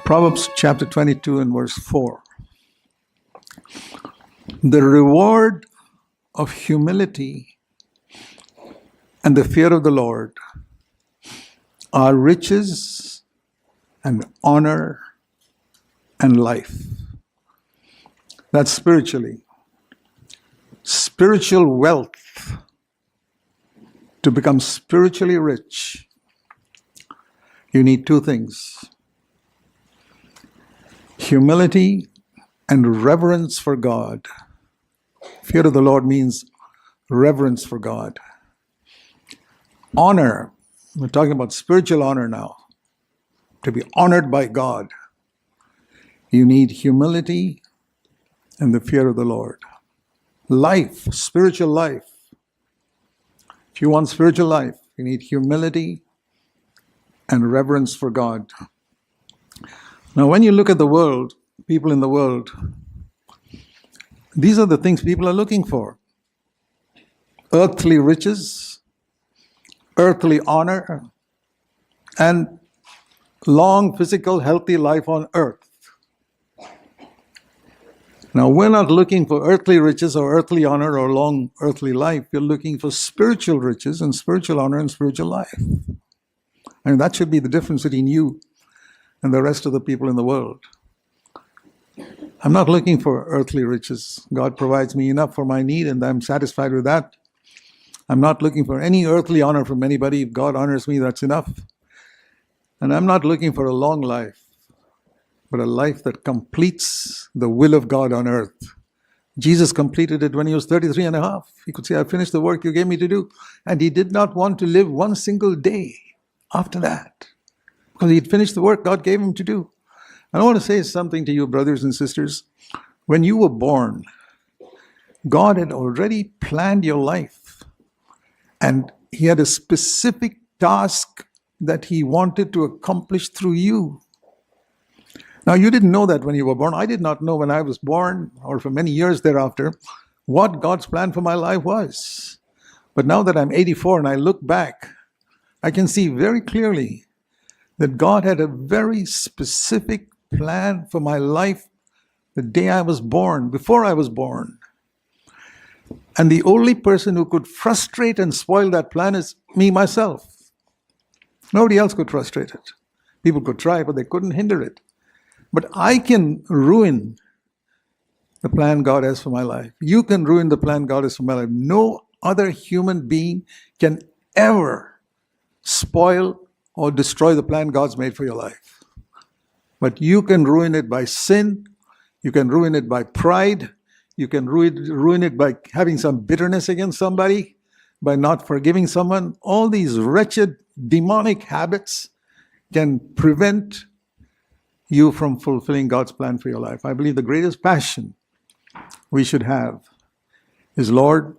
Proverbs chapter 22 and verse 4. The reward of humility and the fear of the Lord are riches and honor and life. That's spiritually. Spiritual wealth, to become spiritually rich, you need two things: humility and reverence for God. Fear of the Lord means reverence for God. Honor, we're talking about spiritual honor now, to be honored by God. You need humility and the fear of the Lord. Life, spiritual life. If you want spiritual life, you need humility and reverence for God. Now, when you look at the world, people in the world, these are the things people are looking for: earthly riches, earthly honor, and long, physical, healthy life on earth. Now, we're not looking for earthly riches or earthly honor or long earthly life. We're looking for spiritual riches and spiritual honor and spiritual life. And that should be the difference between you and the rest of the people in the world. I'm not looking for earthly riches. God provides me enough for my need, and I'm satisfied with that. I'm not looking for any earthly honor from anybody. If God honors me, that's enough. And I'm not looking for a long life, but a life that completes the will of God on earth. Jesus completed it when he was 33 and a half. He could say, I finished the work you gave me to do. And he did not want to live one single day after that, because he'd finished the work God gave him to do. I want to say something to you, brothers and sisters. When you were born, God had already planned your life, and he had a specific task that he wanted to accomplish through you. Now, you didn't know that when you were born. I did not know when I was born, or for many years thereafter, what God's plan for my life was. But now that I'm 84 and I look back, I can see very clearly that God had a very specific plan for my life the day I was born, before I was born. And the only person who could frustrate and spoil that plan is me, myself. Nobody else could frustrate it. People could try, but they couldn't hinder it. But I can ruin the plan God has for my life. You can ruin the plan God has for my life. No other human being can ever spoil or destroy the plan God's made for your life. But you can ruin it by sin. You can ruin it by pride. You can ruin it by having some bitterness against somebody, by not forgiving someone. All these wretched, demonic habits can prevent you from fulfilling God's plan for your life. I believe the greatest passion we should have is, Lord,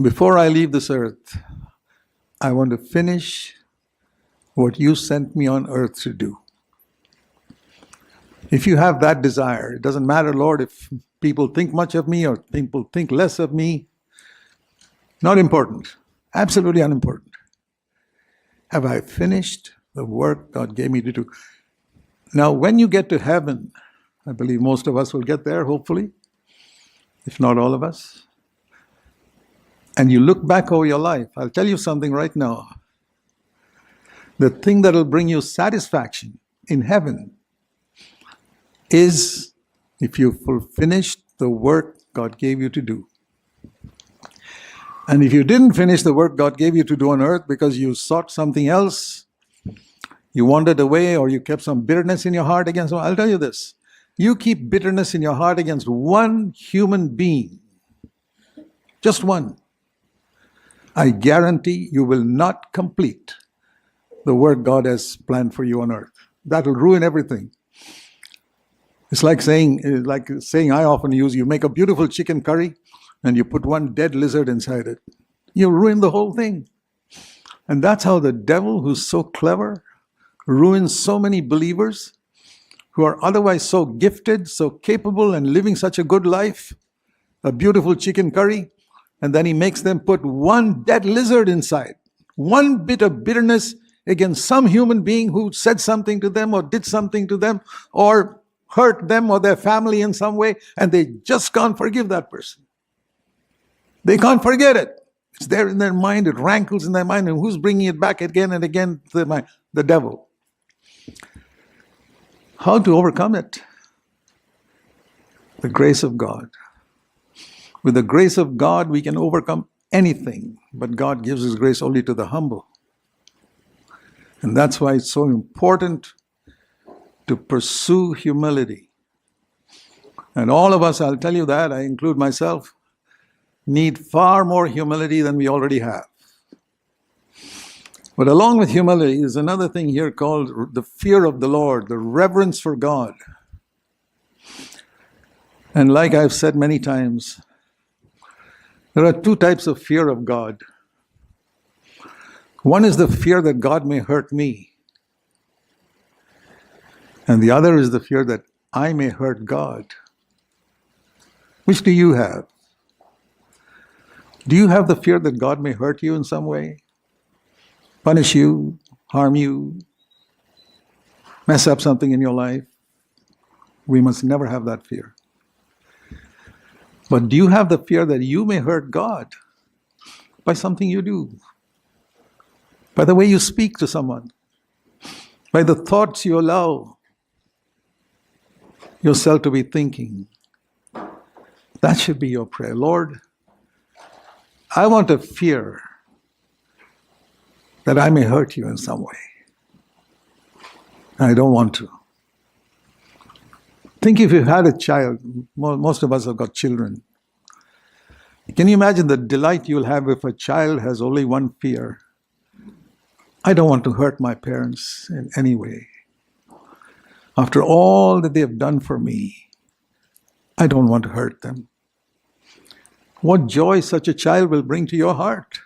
before I leave this earth, I want to finish what you sent me on earth to do. If you have that desire, it doesn't matter, Lord, if people think much of me or people think less of me. Not important. Absolutely unimportant. Have I finished the work God gave me to do? Now, when you get to heaven, I believe most of us will get there, hopefully, if not all of us, and you look back over your life, I'll tell you something right now. The thing that will bring you satisfaction in heaven is if you finished the work God gave you to do. And if you didn't finish the work God gave you to do on earth because you sought something else, you wandered away, or you kept some bitterness in your heart against someone, I'll tell you this. You keep bitterness in your heart against one human being, just one, I guarantee you will not complete the work God has planned for you on earth. That will ruin everything. It's like saying I often use, you make a beautiful chicken curry and you put one dead lizard inside it. You ruin the whole thing. And that's how the devil, who's so clever, ruins so many believers who are otherwise so gifted, so capable, and living such a good life, a beautiful chicken curry, and then he makes them put one dead lizard inside. One bit of bitterness against some human being who said something to them or did something to them or hurt them or their family in some way, and they just can't forgive that person. They can't forget it. It's there in their mind. It rankles in their mind. And who's bringing it back again and again to their mind? The devil. How to overcome it? The grace of God. With the grace of God, we can overcome anything. But God gives His grace only to the humble. And that's why it's so important to pursue humility. And all of us, I'll tell you that, I include myself, need far more humility than we already have. But along with humility is another thing here called the fear of the Lord, the reverence for God. And like I've said many times, there are two types of fear of God. One is the fear that God may hurt me. And the other is the fear that I may hurt God. Which do you have? Do you have the fear that God may hurt you in some way? Punish you, harm you, mess up something in your life? We must never have that fear. But do you have the fear that you may hurt God by something you do? By the way you speak to someone? By the thoughts you allow yourself to be thinking? That should be your prayer. Lord, I want to fear that I may hurt you in some way. I don't want to. Think if you had a child, most of us have got children. Can you imagine the delight you'll have if a child has only one fear? I don't want to hurt my parents in any way. After all that they have done for me, I don't want to hurt them. What joy such a child will bring to your heart.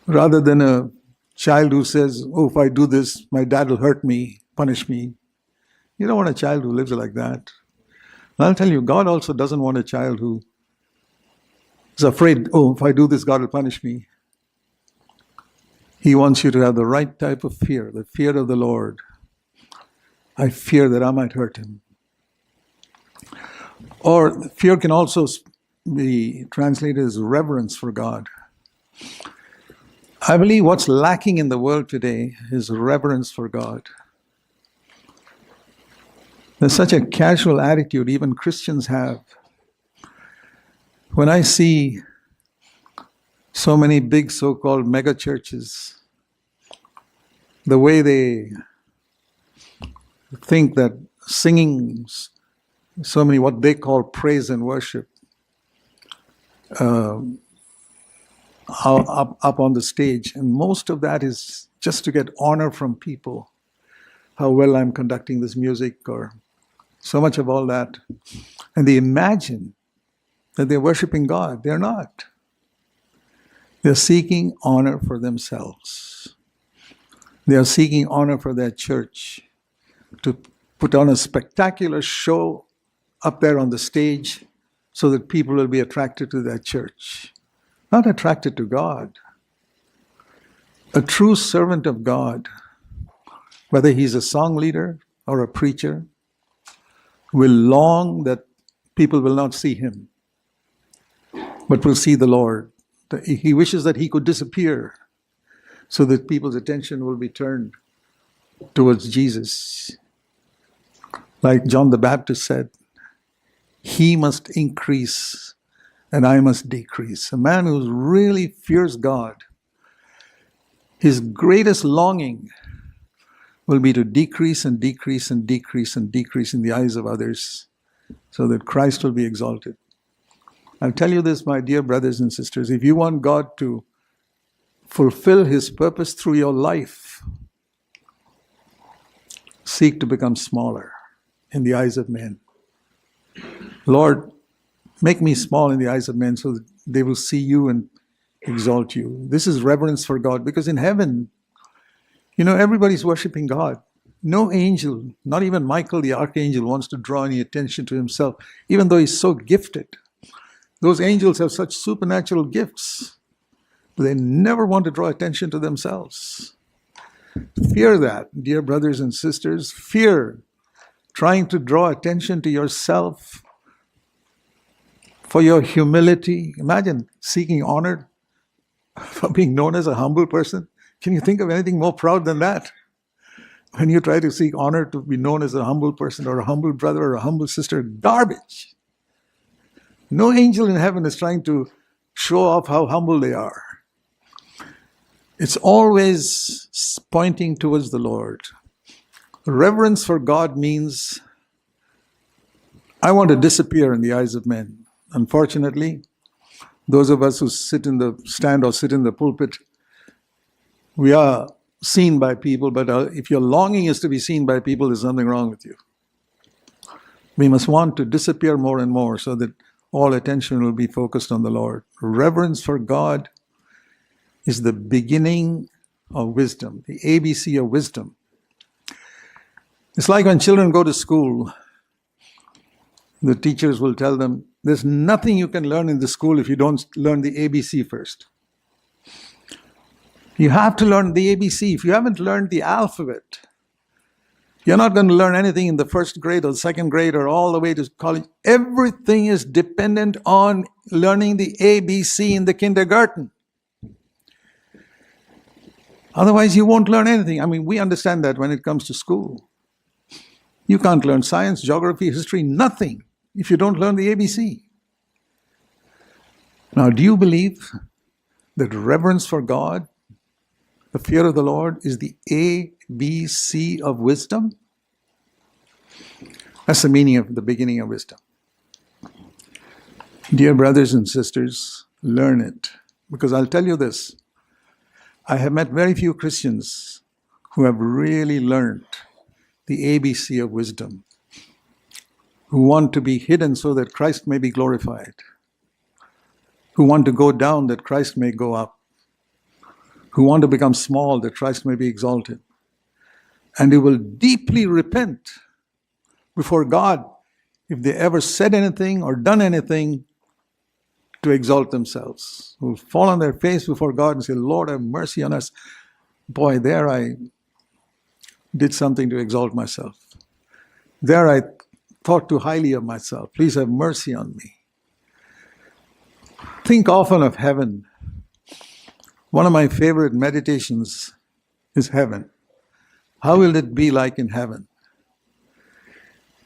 Rather than a child who says, oh, if I do this, my dad will hurt me, punish me. You don't want a child who lives like that. And I'll tell you, God also doesn't want a child who is afraid, oh, if I do this, God will punish me. He wants you to have the right type of fear, the fear of the Lord. I fear that I might hurt him. Or fear can also be translated as reverence for God. I believe what's lacking in the world today is reverence for God. There's such a casual attitude even Christians have. When I see so many big so-called mega churches, the way they think that singing so many what they call praise and worship up on the stage, and most of that is just to get honor from people, how well I'm conducting this music, or so much of all that. And they imagine that they're worshiping God. They're not. They're seeking honor for themselves. They are seeking honor for their church, to put on a spectacular show up there on the stage so that people will be attracted to their church, not attracted to God. A true servant of God, whether he's a song leader or a preacher, will long that people will not see him, but will see the Lord. He wishes that he could disappear so that people's attention will be turned towards Jesus. Like John the Baptist said, he must increase and I must decrease. A man who really fears God, his greatest longing will be to decrease and decrease and decrease and decrease in the eyes of others so that Christ will be exalted. I'll tell you this, my dear brothers and sisters, if you want God to fulfill his purpose through your life, seek to become smaller in the eyes of men. Lord, make me small in the eyes of men so that they will see you and exalt you. This is reverence for God, because in heaven, everybody's worshiping God. No angel, not even Michael the archangel, wants to draw any attention to himself, even though he's so gifted. Those angels have such supernatural gifts. but they never want to draw attention to themselves. Fear that, dear brothers and sisters. Fear trying to draw attention to yourself for your humility. Imagine seeking honor for being known as a humble person. Can you think of anything more proud than that? When you try to seek honor to be known as a humble person or a humble brother or a humble sister, garbage. No angel in heaven is trying to show off how humble they are. It's always pointing towards the Lord. Reverence for God means I want to disappear in the eyes of men. Unfortunately, those of us who sit in the stand or sit in the pulpit, we are seen by people, but if your longing is to be seen by people, there's something wrong with you. We must want to disappear more and more so that all attention will be focused on the Lord. Reverence for God is the beginning of wisdom, the ABC of wisdom. It's like when children go to school, the teachers will tell them, there's nothing you can learn in the school if you don't learn the ABC first. You have to learn the ABC. If you haven't learned the alphabet, you're not going to learn anything in the first grade or second grade or all the way to college. Everything is dependent on learning the ABC in the kindergarten. Otherwise, you won't learn anything. I mean, we understand that when it comes to school. You can't learn science, geography, history, nothing if you don't learn the ABC. Now, do you believe that reverence for God, the fear of the Lord, is the ABC of wisdom? That's the meaning of the beginning of wisdom. Dear brothers and sisters, learn it. Because I'll tell you this, I have met very few Christians who have really learned the ABC of wisdom, who want to be hidden so that Christ may be glorified, who want to go down that Christ may go up, who want to become small that Christ may be exalted, and who will deeply repent before God if they ever said anything or done anything to exalt themselves, who will fall on their face before God and say, Lord, have mercy on us. Boy, there I did something to exalt myself. There I thought too highly of myself. Please have mercy on me. Think often of heaven. One of my favorite meditations is heaven. How will it be like in heaven?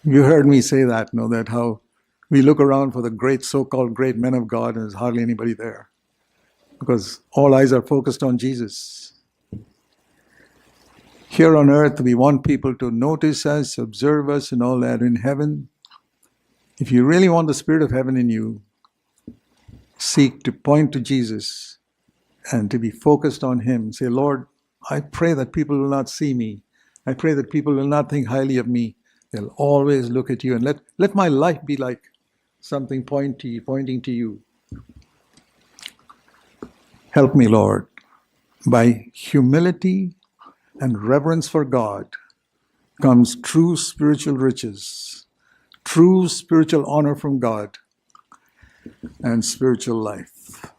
You heard me say that, that how we look around for the great, so-called great men of God and there's hardly anybody there because all eyes are focused on Jesus. Here on earth, we want people to notice us, observe us and all that. In heaven, if you really want the Spirit of heaven in you, seek to point to Jesus and to be focused on Him. Say, Lord, I pray that people will not see me. I pray that people will not think highly of me. They'll always look at you and let my life be like something pointing to you. Help me, Lord. By humility and reverence for God comes true spiritual riches, true spiritual honor from God, and spiritual life.